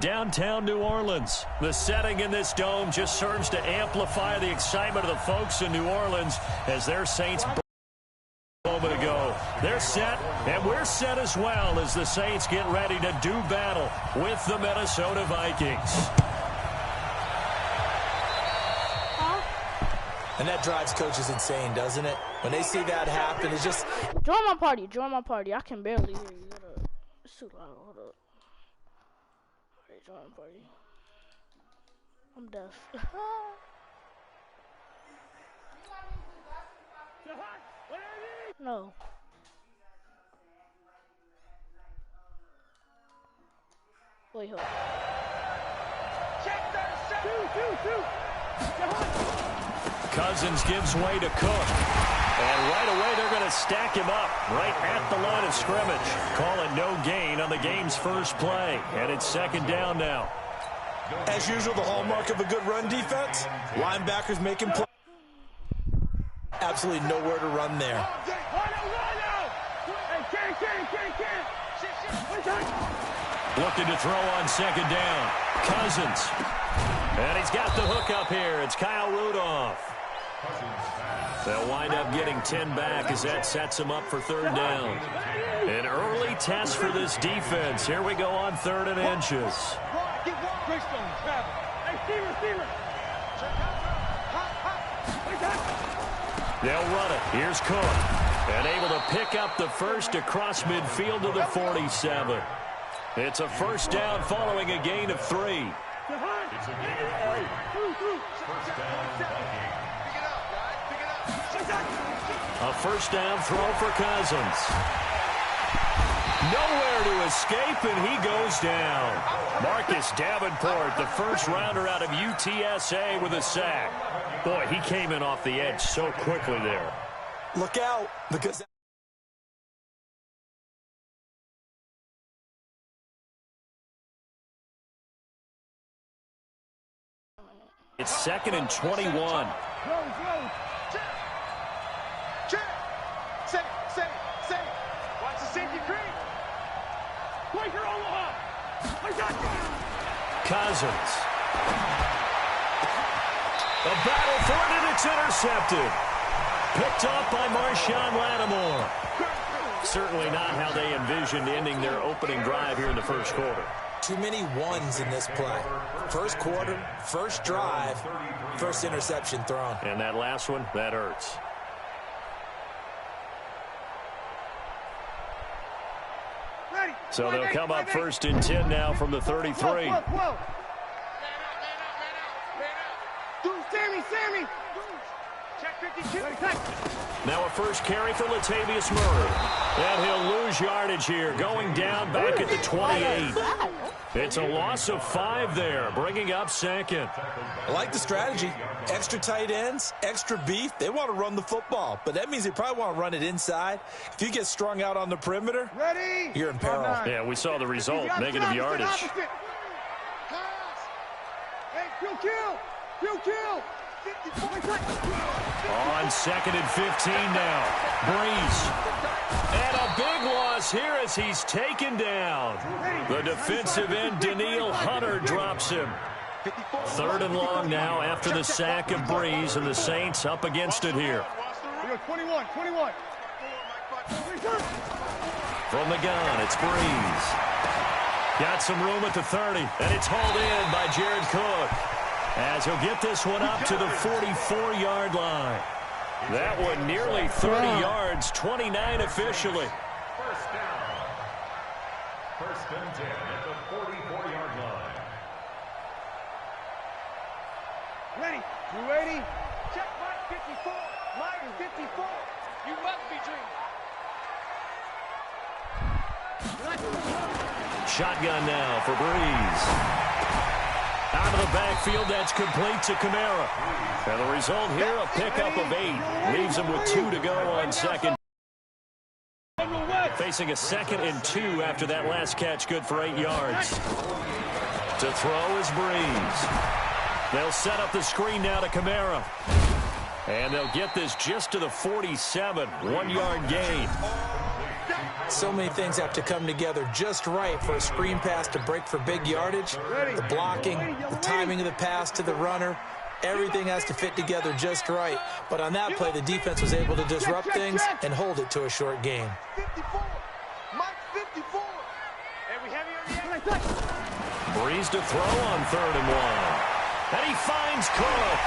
Downtown New Orleans. The setting in this dome just serves to amplify the excitement of the folks in New Orleans as their Saints a moment ago. They're set, and we're set as well as the Saints get ready to do battle with the Minnesota Vikings. And that drives coaches insane, doesn't it? When they see that happen, it's just... Join my party. Join my party. I can barely hear you. It's too loud. Hold up. Alright, join my party. I'm deaf. No. Wait, hold on. Cousins gives way to Cook. And right away, they're going to stack him up right at the line of scrimmage. Calling no gain on the game's first play. And it's second down now. As usual, the hallmark of a good run defense, linebackers making plays. Absolutely nowhere to run there. Looking to throw on second down. Cousins. And he's got the hook up here. It's Kyle Rudolph. They'll wind up getting 10 back as that sets him up for third down. An early test for this defense. Here we go on 3rd and inches. They'll run it. Here's Cook. And able to pick up the first across midfield to the 47. It's a first down following a gain of 3. A first down throw for Cousins. Nowhere to escape, and he goes down. Marcus Davenport, the first rounder out of UTSA with a sack. Boy, he came in off the edge so quickly there. Look out, because... It's 2nd and 21. Cousins. The battle for it, and it's intercepted. Picked off by Marshawn Lattimore. Certainly not how they envisioned ending their opening drive here in the first quarter. Too many ones in this play. First quarter, first drive, first interception thrown. And that last one, that hurts. So they'll come up 1st and 10 now from the 33. Now a first carry for Latavius Murray. And he'll lose yardage here, going down back at the 28. It's a loss of 5 there, bringing up 2nd. I like the strategy. Extra tight ends, extra beef. They want to run the football, but that means they probably want to run it inside. If you get strung out on the perimeter, you're in peril. Yeah, we saw the result, negative yardage. On 2nd and 15 now. Breeze. And a big loss here as he's taken down. The defensive end, Daniil Hunter, drops him. 3rd and long now after the sack of Breeze, and the Saints up against it here. 21. From the gun, it's Breeze. Got some room at the 30, and it's hauled in by Jared Cook, as he'll get this one up to the 44-yard line. That one nearly 30 yards, 29 officially. First down. 1st and 10 at the 44-yard line. Ready? You ready? Check Mike 54. Mike 54. You must be dreaming. Shotgun now for Breeze. Out of the backfield, that's complete to Kamara. And the result here, a pickup of 8. Leaves him with 2 to go on 2nd. Facing a 2nd and 2 after that last catch, good for 8 yards. To throw is Breeze. They'll set up the screen now to Kamara. And they'll get this just to the 47, 1-yard gain. So many things have to come together just right for a screen pass to break for big yardage. The blocking, the timing of the pass to the runner, everything has to fit together just right. But on that play, the defense was able to disrupt things and hold it to a short gain. 54. Mike 54. And we have you on the end. Breeze to throw on 3rd and 1. And he finds Cook.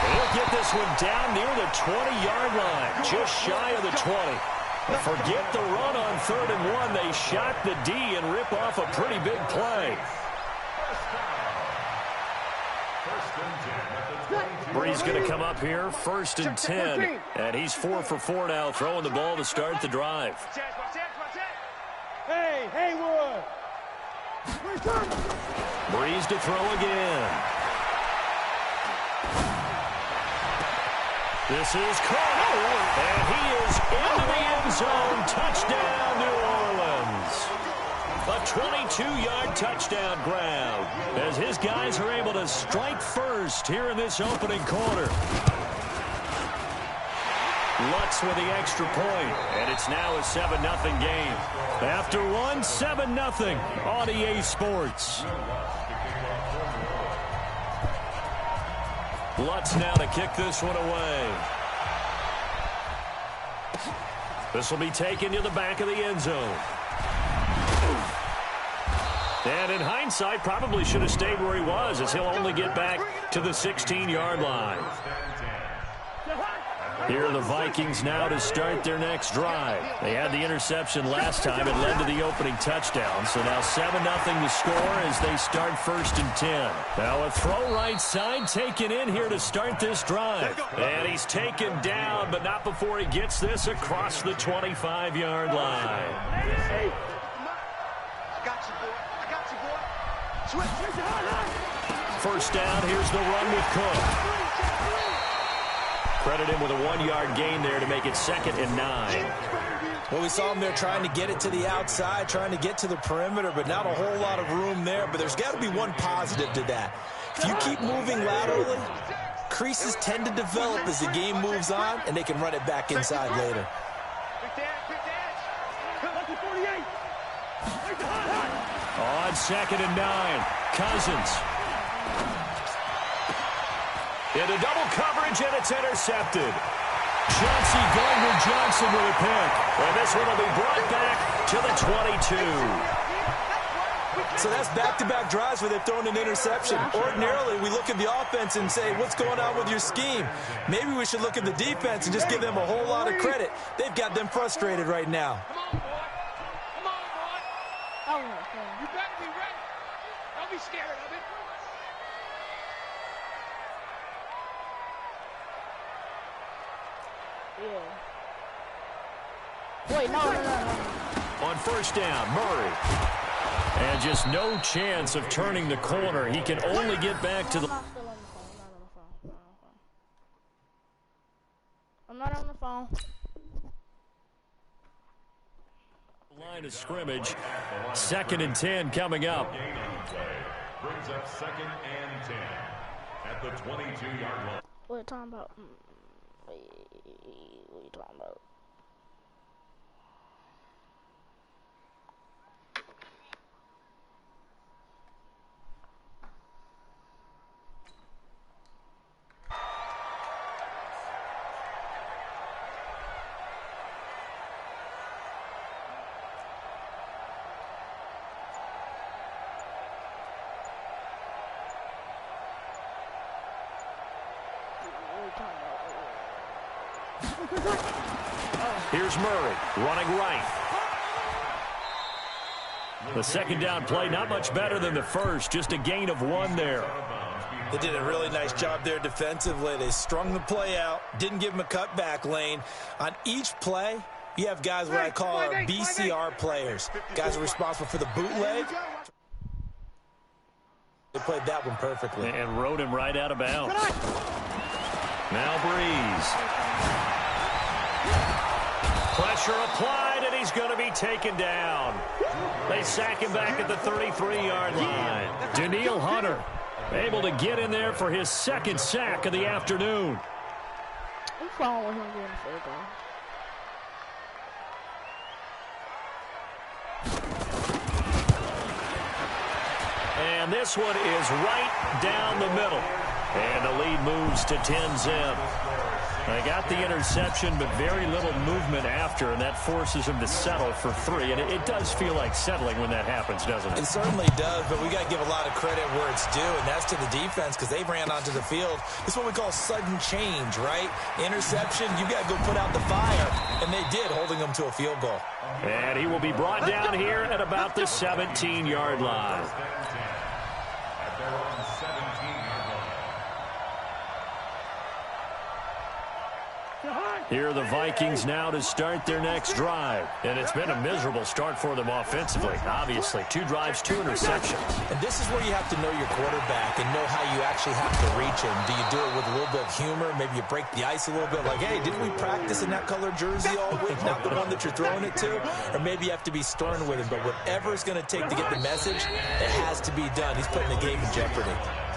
He'll get this one down near the 20-yard line, just shy of the 20. Forget the run on 3rd and 1. They shot the D and rip off a pretty big play. Breeze going to come up here, 1st and 10. And he's 4 for 4 now, throwing the ball to start the drive. Hey, Haywood. Breeze to throw again. This is caught, and he is into the end zone. Touchdown, New Orleans. A 22-yard touchdown grab as his guys are able to strike first here in this opening quarter. Lutz with the extra point, and it's now a 7-0 game. After one, 7-0 on EA Sports. Lutz now to kick this one away. This will be taken to the back of the end zone. And in hindsight, probably should have stayed where he was, as he'll only get back to the 16-yard line. Here are the Vikings now to start their next drive. They had the interception last time. It led to the opening touchdown. So now 7-0 to score as they start 1st and 10. Now a throw right side taken in here to start this drive. And he's taken down, but not before he gets this across the 25-yard line. I got you, boy. I got you, boy. Switch. First down, here's the run with Cook. Credit him with a 1-yard gain there to make it 2nd and 9. Well, we saw him there trying to get it to the outside, trying to get to the perimeter, but not a whole lot of room there. But there's got to be one positive to that. If you keep moving laterally, creases tend to develop as the game moves on, and they can run it back inside later. On 2nd and 9, Cousins. Into double coverage, and it's intercepted. Chauncey Gardner-Johnson with a pick. And this one will be brought back to the 22. So that's back-to-back drives where they've thrown an interception. Ordinarily, we look at the offense and say, what's going on with your scheme? Maybe we should look at the defense and just give them a whole lot of credit. They've got them frustrated right now. Come on, boy. You better be ready. Don't be scared of it. Yeah. Wait, no. On 1st down, Murray. And just no chance of turning the corner. He can only get back to the... I'm not on the phone. Line of scrimmage. 2nd and 10 coming up. Brings up 2nd and 10 at the 22-yard line. What are you talking about? What are you talking about? Here's Murray running right. The 2nd down play, not much better than the first, just a gain of 1 there. They did a really nice job there defensively. They strung the play out, didn't give him a cutback lane. On each play, you have guys what I call our BCR players. Guys are responsible for the bootleg. They played that one perfectly. And rode him right out of bounds. Now Breeze. Pressure applied, and he's going to be taken down. They sack him back at the 33-yard line. Danielle Hunter able to get in there for his 2nd sack of the afternoon. I'm following him getting the field goal. And this one is right down the middle. And the lead moves to 10-zip. They got the interception, but very little movement after, and that forces him to settle for 3. And it does feel like settling when that happens, doesn't it? It certainly does, but we got to give a lot of credit where it's due, and that's to the defense because they ran onto the field. It's what we call sudden change, right? Interception, you got to go put out the fire, and they did, holding them to a field goal. And he will be brought down here at about the 17-yard line. Here are the Vikings now to start their next drive. And it's been a miserable start for them offensively, obviously. 2 drives, 2 interceptions. And this is where you have to know your quarterback and know how you actually have to reach him. Do you do it with a little bit of humor? Maybe you break the ice a little bit like, hey, didn't we practice in that color jersey all week? Not the one that you're throwing it to? Or maybe you have to be stern with him. But whatever it's going to take to get the message, it has to be done. He's putting the game in jeopardy.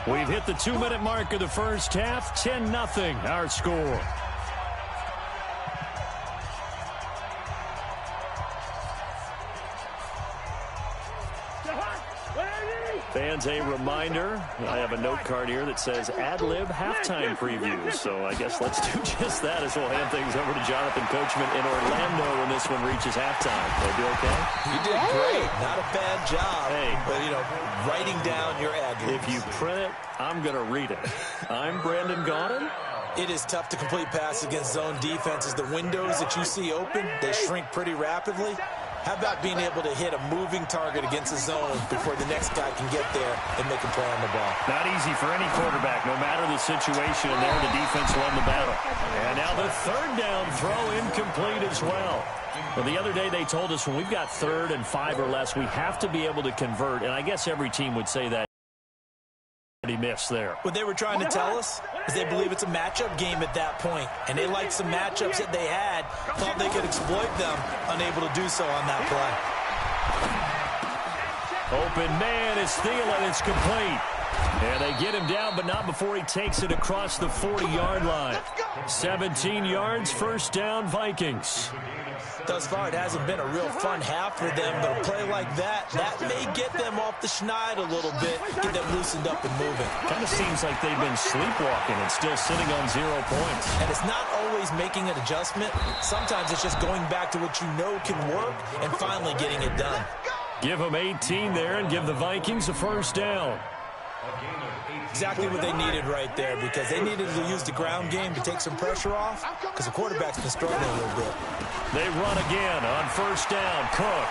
We've hit the 2-minute mark of the first half. 10-0 our score. Fans, a reminder, I have a note card here that says ad-lib halftime previews. So I guess let's do just that as we'll hand things over to Jonathan Coachman in Orlando when this one reaches halftime. They do okay? You did great. Not a bad job. Hey. But, writing down your ad-libs. If you print it, I'm going to read it. I'm Brandon Gaudin. It is tough to complete passes against zone defenses. The windows that you see open, they shrink pretty rapidly. How about being able to hit a moving target against a zone before the next guy can get there and make a play on the ball? Not easy for any quarterback, no matter the situation. And there, the defense won the battle. And now the 3rd down throw incomplete as well. Well, the other day they told us when we've got 3rd and 5 or less, we have to be able to convert. And I guess every team would say that. He missed there. What they were trying to tell us is they believe it's a matchup game at that point, and they liked some matchups that they had, thought they could exploit them, unable to do so on that play. Open man is Thielen. It's complete. And they get him down, but not before he takes it across the 40-yard line. 17 yards, 1st down, Vikings. Thus far, it hasn't been a real fun half for them, but a play like that may get them off the schneid a little bit, get them loosened up and moving. Kind of seems like they've been sleepwalking and still sitting on 0 points. And it's not always making an adjustment. Sometimes it's just going back to what you know can work and finally getting it done. Give them 18 there and give the Vikings a 1st down. Exactly what they needed right there, because they needed to use the ground game to take some pressure off, because the quarterback's been struggling a little bit. They run again on 1st down. Cook.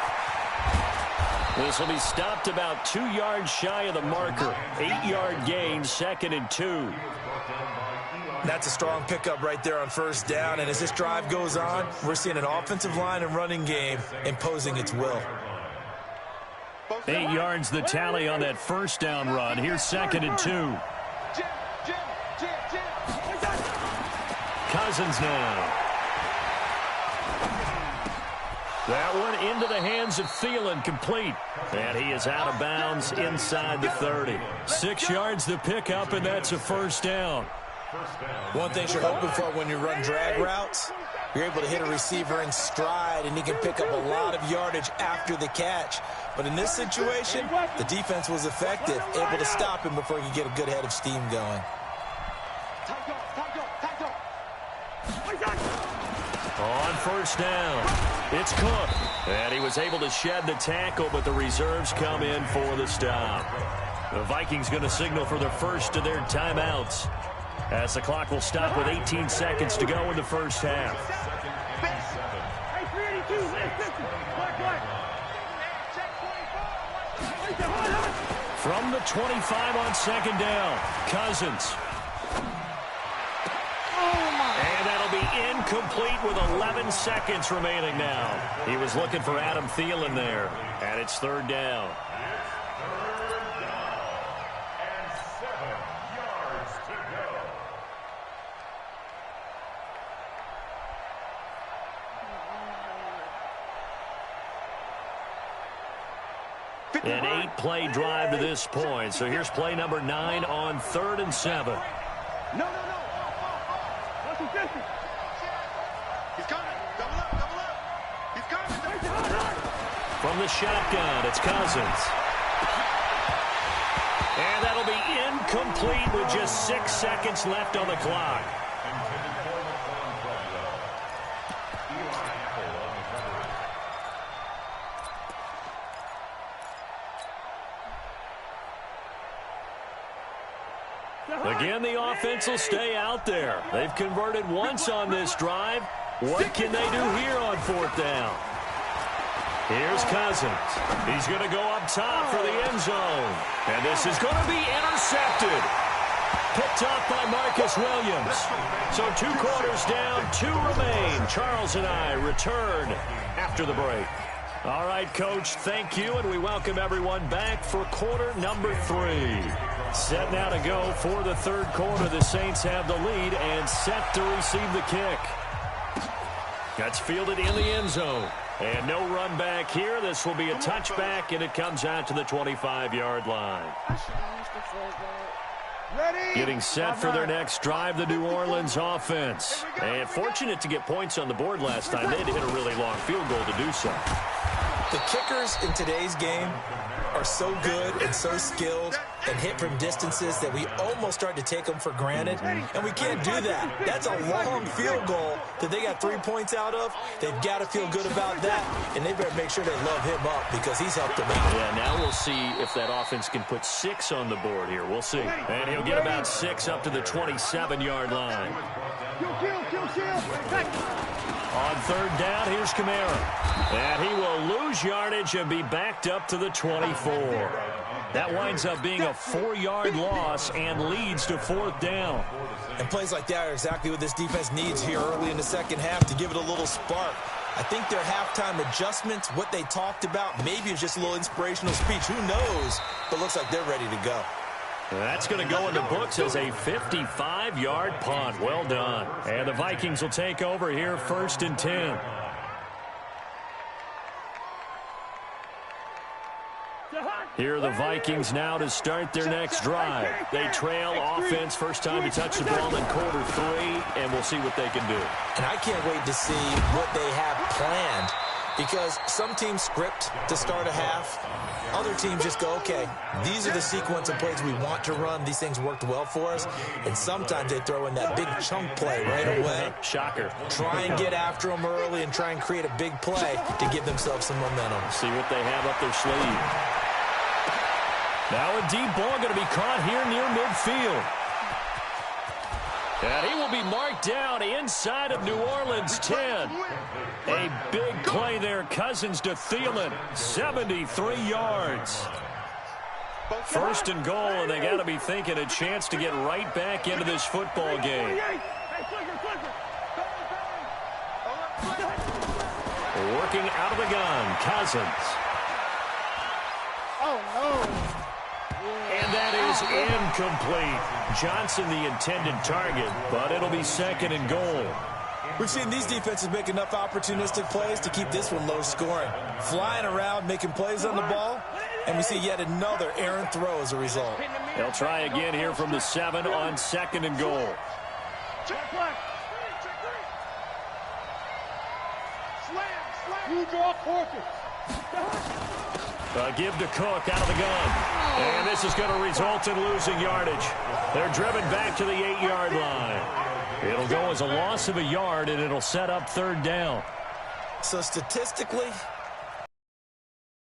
This will be stopped about 2 yards shy of the marker. 8-yard gain, 2nd and 2. That's a strong pickup right there on 1st down, and as this drive goes on, we're seeing an offensive line and running game imposing its will. 8 yards the tally on that 1st down run. Here's 2nd and 2. Cousins now. That one into the hands of Thielen, complete. And he is out of bounds inside the 30. 6 yards the pickup, and that's a 1st down. One thing you're hoping for when you run drag routes, you're able to hit a receiver in stride, and he can pick up a lot of yardage after the catch. But in this situation, the defense was effective, able to stop him before he could get a good head of steam going. On 1st down, it's Cook. And he was able to shed the tackle, but the reserves come in for the stop. The Vikings going to signal for the first of their timeouts, as the clock will stop with 18 seconds to go in the first half. From the 25 on 2nd down, Cousins. And that'll be incomplete with 11 seconds remaining now. He was looking for Adam Thielen there, and it's 3rd down. And 7 yards to go. An 8-play drive to this point. So here's play number 9 on 3rd and 7. No. What's the distance? He's coming. Double up. He's coming. From the shotgun, it's Cousins. complete with just 6 seconds left on the clock. Again, the offense will stay out there. They've converted once on this drive. What can they do here on 4th down? Here's Cousins. He's going to go up top for the end zone. And this is going to be intercepted. Picked off by Marcus Williams. So 2 quarters down, 2 remain. Charles and I return after the break. All right, Coach, thank you, and we welcome everyone back for quarter number 3. Set now to go for the 3rd quarter. The Saints have the lead and set to receive the kick. That's fielded in the end zone. And no run back here. This will be a touchback, and it comes out to the 25-yard line. Getting set for their next drive, the New Orleans offense. And fortunate to get points on the board last time. They had to hit a really long field goal to do so. The kickers in today's game are so good and so skilled and hit from distances that we almost start to take them for granted, and we can't do that. That's a long field goal that they got 3 points out of. They've got to feel good about that, and they better make sure they love him up because he's helped them out. Yeah, now we'll see if that offense can put 6 on the board here. We'll see. And he'll get about 6 up to the 27-yard line. On 3rd down, here's Kamara. And he will lose yardage and be backed up to the 24. That winds up being a 4-yard loss and leads to 4th down. And plays like that are exactly what this defense needs here early in the second half to give it a little spark. I think their halftime adjustments, what they talked about, maybe it's just a little inspirational speech. Who knows? But looks like they're ready to go. That's going to go in the books as a 55-yard punt. Well done. And the Vikings will take over here 1st and 10. Here are the Vikings now to start their next drive. They trail offense, first time to touch the ball in quarter 3, and we'll see what they can do. And I can't wait to see what they have planned, because some teams script to start a half. Other teams just go, okay, these are the sequence of plays we want to run. These things worked well for us. And sometimes they throw in that big chunk play right away. Shocker. Try and get after them early and try and create a big play to give themselves some momentum. See what they have up their sleeve. Now a deep ball going to be caught here near midfield. And he will be marked down inside of New Orleans 10. A big play there. Cousins to Thielen. 73 yards. 1st and goal, and they got to be thinking a chance to get right back into this football game. Working out of the gun, Cousins. Oh, no. And that is incomplete. Johnson the intended target, but it'll be 2nd and goal. We've seen these defenses make enough opportunistic plays to keep this one low scoring. Flying around, making plays on the ball, and we see yet another errant throw as a result. They'll try again here from the 7 on 2nd and goal. Give to Cook out of the gun. And this is going to result in losing yardage. They're driven back to the 8-yard line. It'll go as a loss of a yard, and it'll set up 3rd down. So statistically,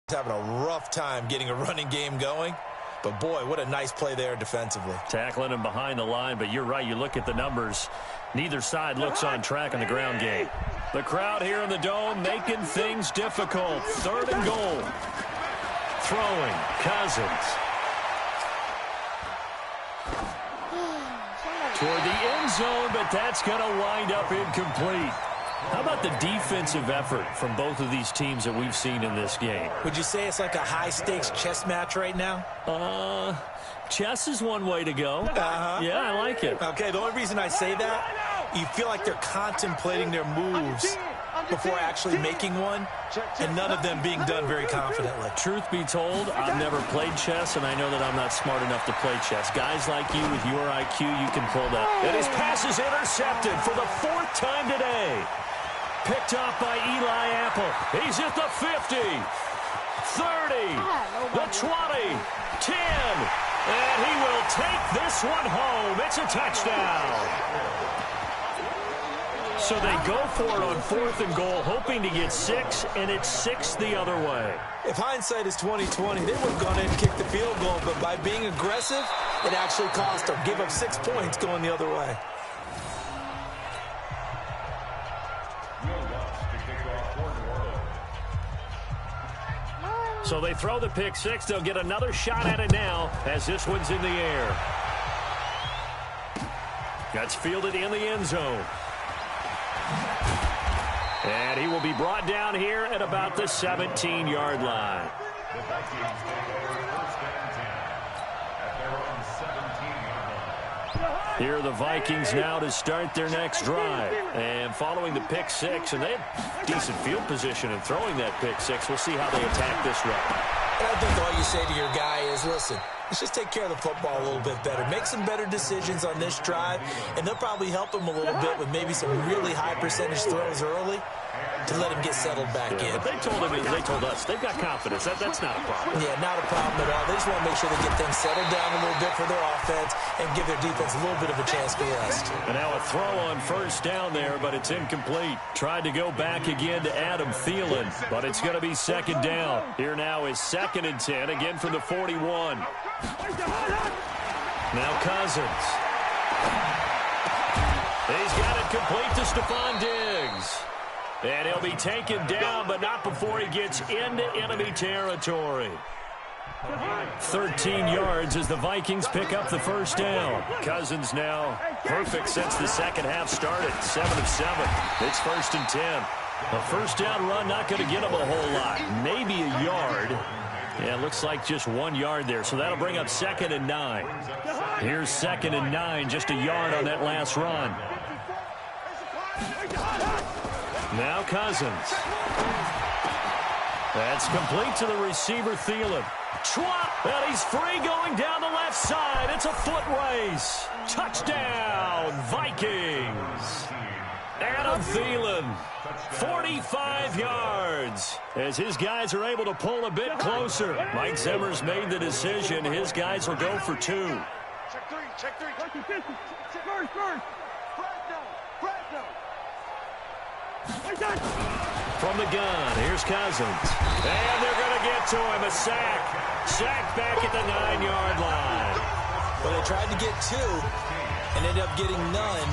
having a rough time getting a running game going. But, boy, what a nice play there defensively. Tackling him behind the line, but you're right. You look at the numbers. Neither side looks on track in the ground game. The crowd here in the Dome making things difficult. 3rd and goal. Throwing, Cousins. Toward the end zone, but that's going to wind up incomplete. How about the defensive effort from both of these teams that we've seen in this game? Would you say it's like a high-stakes chess match right now? Chess is one way to go. Yeah, I like it. Okay, the only reason I say that, you feel like they're contemplating their moves before actually making one, and none of them being done very confidently. Truth be told, I've never played chess, and I know that I'm not smart enough to play chess. Guys like you with your IQ, you can pull that. And his pass is intercepted for the 4th time today. Picked off by Eli Apple. He's at the 50, 30, the 20, 10. And he will take this one home. It's a touchdown. So they go for it on 4th and goal, hoping to get 6, and it's 6 the other way. If hindsight is 20/20, they would have gone in and kicked the field goal, but by being aggressive, it actually cost them. Give up 6 points going the other way. So they throw the pick 6. They'll get another shot at it now as this one's in the air. That's fielded in the end zone. And he will be brought down here at about the 17-yard line. The Vikings take over 1st and 10 at their own 17-yard line. Here are the Vikings now to start their next drive. And following the pick 6, and they have decent field position in throwing that pick 6. We'll see how they attack this run. And I think all you say to your guy is, listen, let's just take care of the football a little bit better. Make some better decisions on this drive, and they'll probably help him a little bit with maybe some really high percentage throws early to let him get settled back in. But they told us, they've got confidence. That's not a problem. Yeah, not a problem at all. They just want to make sure they get things settled down a little bit for their offense and give their defense a little bit of a chance to rest. And now a throw on 1st down there, but it's incomplete. Tried to go back again to Adam Thielen, but it's going to be 2nd down. Here now is 2nd and 10, again from the 41. Now Cousins. He's got it complete to Stephon Diggs. And he'll be taken down, but not before he gets into enemy territory. 13 yards as the Vikings pick up the 1st down. Cousins now perfect since the second half started. 7 of 7. It's 1st and 10. A 1st down run not going to get him a whole lot. Maybe a yard. Yeah, it looks like just 1 yard there. So that'll bring up 2nd and 9. Here's 2nd and 9, just a yard on that last run. Now Cousins. That's complete to the receiver, Thielen. And he's free going down the left side. It's a foot race. Touchdown, Vikings. Adam Thielen, 45 yards. As his guys are able to pull a bit closer. Mike Zimmer's made the decision. His guys will go for 2. Check 3, check 3. First. From the gun, here's Cousins. And they're going to get to him. A sack. Sack back at the 9-yard line. Well, they tried to get 2 and ended up getting none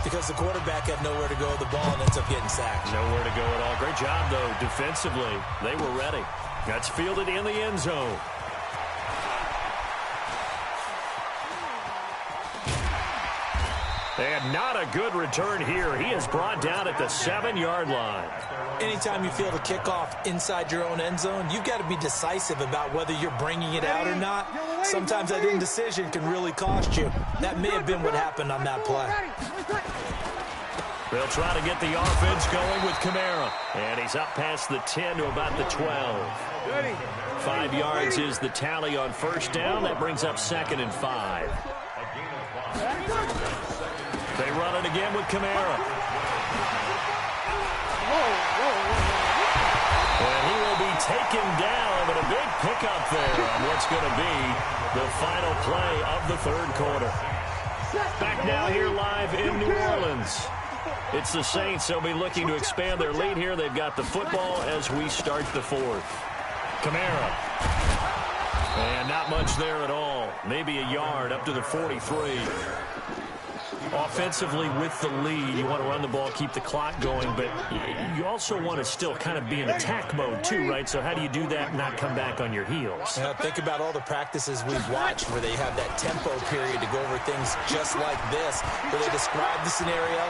because the quarterback had nowhere to go with the ball and ends up getting sacked. Nowhere to go at all. Great job, though, defensively. They were ready. That's fielded in the end zone. And not a good return here. He is brought down at the 7-yard line. Anytime you field a kickoff inside your own end zone, you've got to be decisive about whether you're bringing it out or not. Sometimes that indecision can really cost you. That may have been what happened on that play. They'll try to get the offense going with Kamara. And he's up past the 10 to about the 12. 5 yards is the tally on 1st down. That brings up 2nd and 5. They run it again with Kamara. And he will be taken down, but a big pickup there on what's going to be the final play of the 3rd quarter. Back now here live in New Orleans. It's the Saints. They'll be looking to expand their lead here. They've got the football as we start the 4th. Kamara. And not much there at all. Maybe a yard up to the 43. Offensively with the lead, you want to run the ball, keep the clock going, but you also want to still kind of be in attack mode too, right? So how do you do that and not come back on your heels? Think about all the practices we've watched where they have that tempo period to go over things just like this, where they describe the scenario,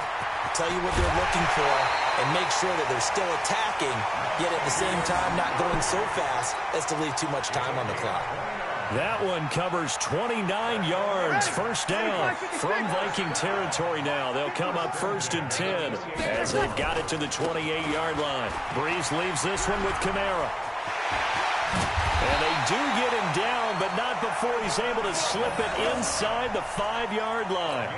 tell you what they're looking for, and make sure that they're still attacking, yet at the same time not going so fast as to leave too much time on the clock. That one covers 29 yards. 1st down from Viking territory now. They'll come up 1st and 10 as they've got it to the 28-yard line. Breeze leaves this one with Kamara. And they do get him down, but not before he's able to slip it inside the 5-yard line.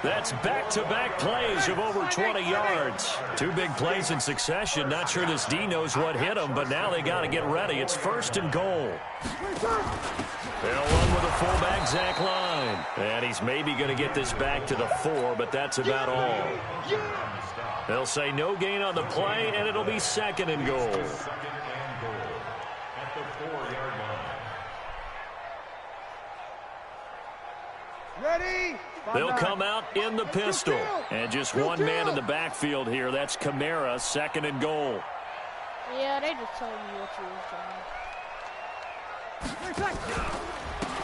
That's back-to-back plays of over 20 yards. 2 big plays in succession. Not sure this D knows what hit him, but now they got to get ready. It's 1st and goal. They'll run with a fullback exact line. And he's maybe going to get this back to the 4, but that's about all. They'll say no gain on the play, and it'll be second and goal. Second and goal at the 4-yard line. Ready? They'll come out in the pistol. And just one man in the backfield here. That's Kamara, second and goal. Yeah, they just told me what you was doing.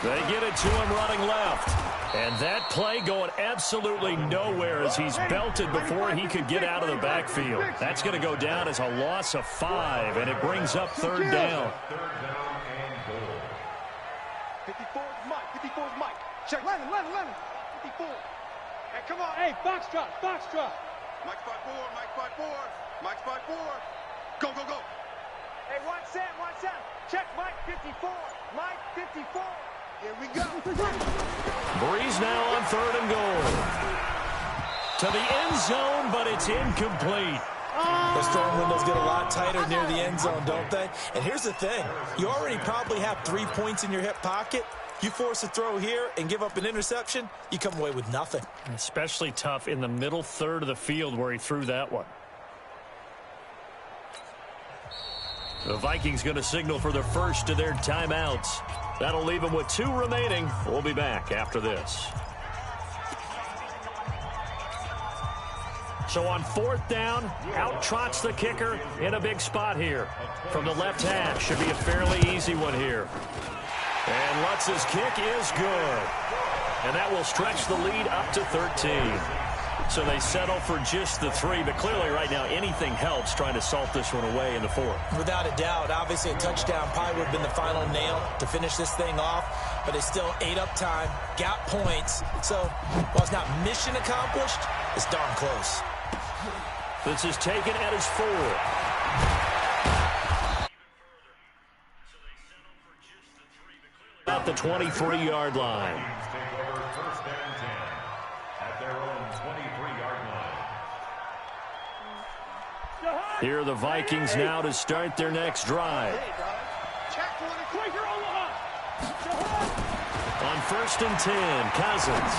They get it to him running left. And that play going absolutely nowhere as he's belted before he could get out of the backfield. That's going to go down as a loss of 5, and it brings up third down. Third down and goal. 54 is Mike. 54 is Mike. Check. 11. 54. Hey, come on. Hey, box drop. Mike spot 4. Mike spot 4. Go. Hey, one set. Check, Mike 54. Mike 54. Here we go. Breeze now on third and goal. To the end zone, but it's incomplete. Those throwing windows get a lot tighter near the end zone, don't they? And here's the thing. You already probably have 3 points in your hip pocket. You force a throw here and give up an interception, you come away with nothing. Especially tough in the middle third of the field where he threw that one. The Vikings going to signal for the first of their timeouts. That'll leave them with 2 remaining. We'll be back after this. So on 4th down, out trots the kicker in a big spot here. From the left hash, should be a fairly easy one here. And Lutz's kick is good. And that will stretch the lead up to 13. So they settle for just the 3, but clearly right now anything helps trying to salt this one away in the 4th. Without a doubt, obviously a touchdown probably would have been the final nail to finish this thing off, but it's still ate up time, got points. So while it's not mission accomplished, it's darn close. This is taken at his 4. At the 23-yard line. Take over first and 10 at their own 23-yard line. Here are the Vikings now to start their next drive. On 1st and 10, Cousins.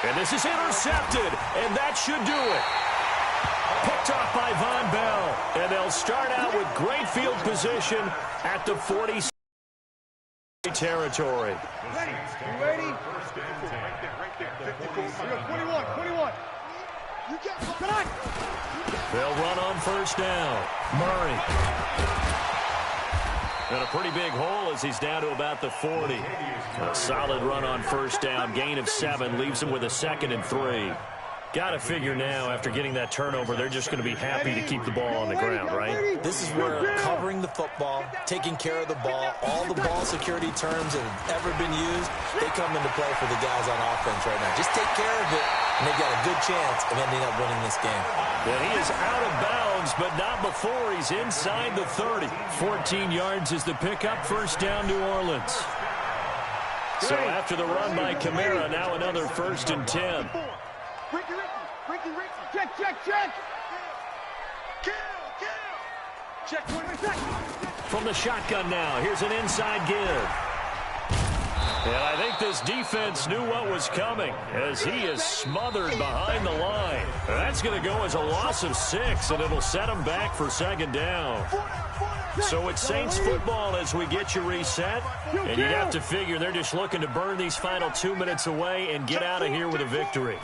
And this is intercepted, and that should do it. Picked off by Von Bell, and they'll start out with great field position at the 40 territory. Ready? You ready? First and 10 right there. 21. You get back. They'll run on 1st down. Murray. And a pretty big hole as he's down to about the 40. A solid run on 1st down. Gain of 7 leaves him with a 2nd and 3. Got to figure now, after getting that turnover, they're just going to be happy to keep the ball on the ground, right? This is where covering the football, taking care of the ball, all the ball security terms that have ever been used, they come into play for the guys on offense right now. Just take care of it, and they've got a good chance of ending up winning this game. And he is out of bounds, but not before he's inside the 30. 14 yards is the pickup. 1st down, New Orleans. So after the run by Kamara, now another 1st and 10. Ricky. Check. Kill. Check 20 seconds. From the shotgun now, here's an inside give. And I think this defense knew what was coming as he is smothered behind the line. That's going to go as a loss of 6, and it'll set him back for 2nd down. So it's Saints football as we get you reset, and you have to figure they're just looking to burn these final 2 minutes away and get out of here with a victory.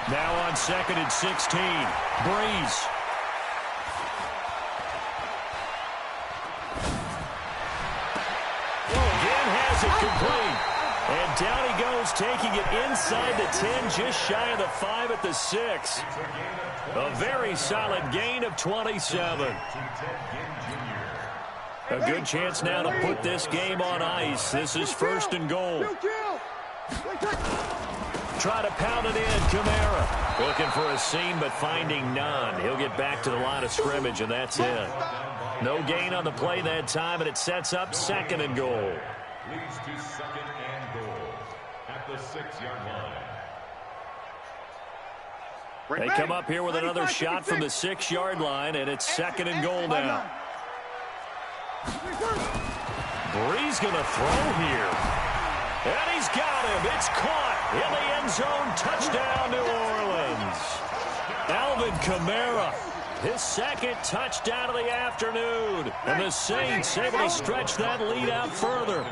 Now on 2nd and 16, Breeze. Again has it complete. And down he goes, taking it inside the 10, just shy of the 5 at the 6. A very solid gain of 27. A good chance now to put this game on ice. This is 1st and goal. Try to pound it in, Kamara. Looking for a seam, but finding none. He'll get back to the line of scrimmage, and that's it. No gain on the play that time, and it sets up 2nd and goal. Leads to 2nd and goal at the 6-yard line. They come up here with another shot from the 6-yard line, and it's 2nd and goal now. Bree's going to throw here. And he's got him. It's caught in the end zone. Touchdown, New Orleans. Alvin Kamara, his second touchdown of the afternoon. And the Saints able to stretch that lead out further.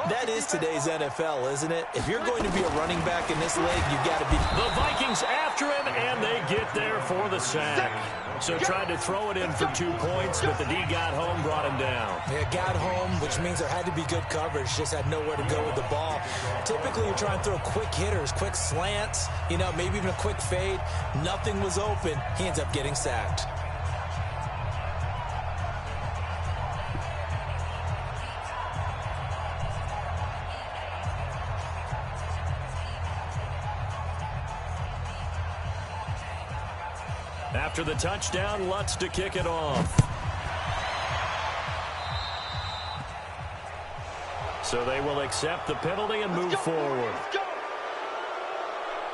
That is today's NFL, isn't it? If you're going to be a running back in this league, you've got to be. The Vikings after him, and they get there for the sack. So tried to throw it in for 2 points, but the D got home, brought him down. Yeah, got home, which means there had to be good coverage. Just had nowhere to go with the ball. Typically, you're trying to throw quick hitters, quick slants, maybe even a quick fade. Nothing was open. He ends up getting sacked. After the touchdown, Lutz to kick it off. So they will accept the penalty and move forward.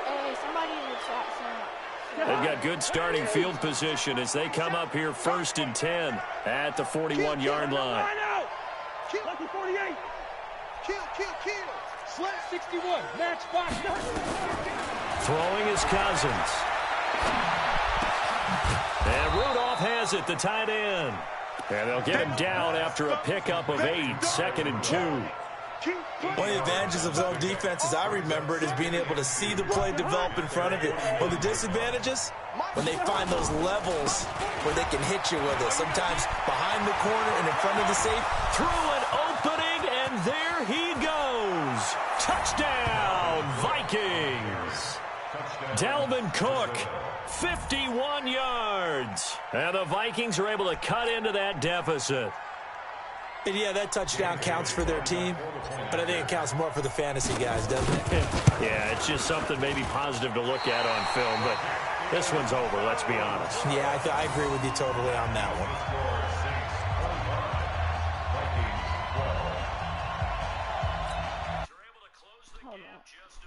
Hey, somebody in the chat saying. They've got good starting field position as they come up here 1st and 10 at the 41-yard line. Lucky 48. Kill. Slant 61. Match box. Throwing is Cousins. And Rudolph has it, the tight end. And they'll get him down after a pickup of 8, 2nd and 2. One of the advantages of zone defense, as I remember it, is being able to see the play develop in front of you. Well, the disadvantages, when they find those levels where they can hit you with it. Sometimes behind the corner and in front of the safe. Through an opening, and there he goes. Touchdown, Vikings. Dalvin Cook, 51 yards. And the Vikings are able to cut into that deficit. And yeah, that touchdown counts for their team, but I think it counts more for the fantasy guys, doesn't it? Yeah, it's just something maybe positive to look at on film, but this one's over, let's be honest. Yeah, I agree with you totally on that one.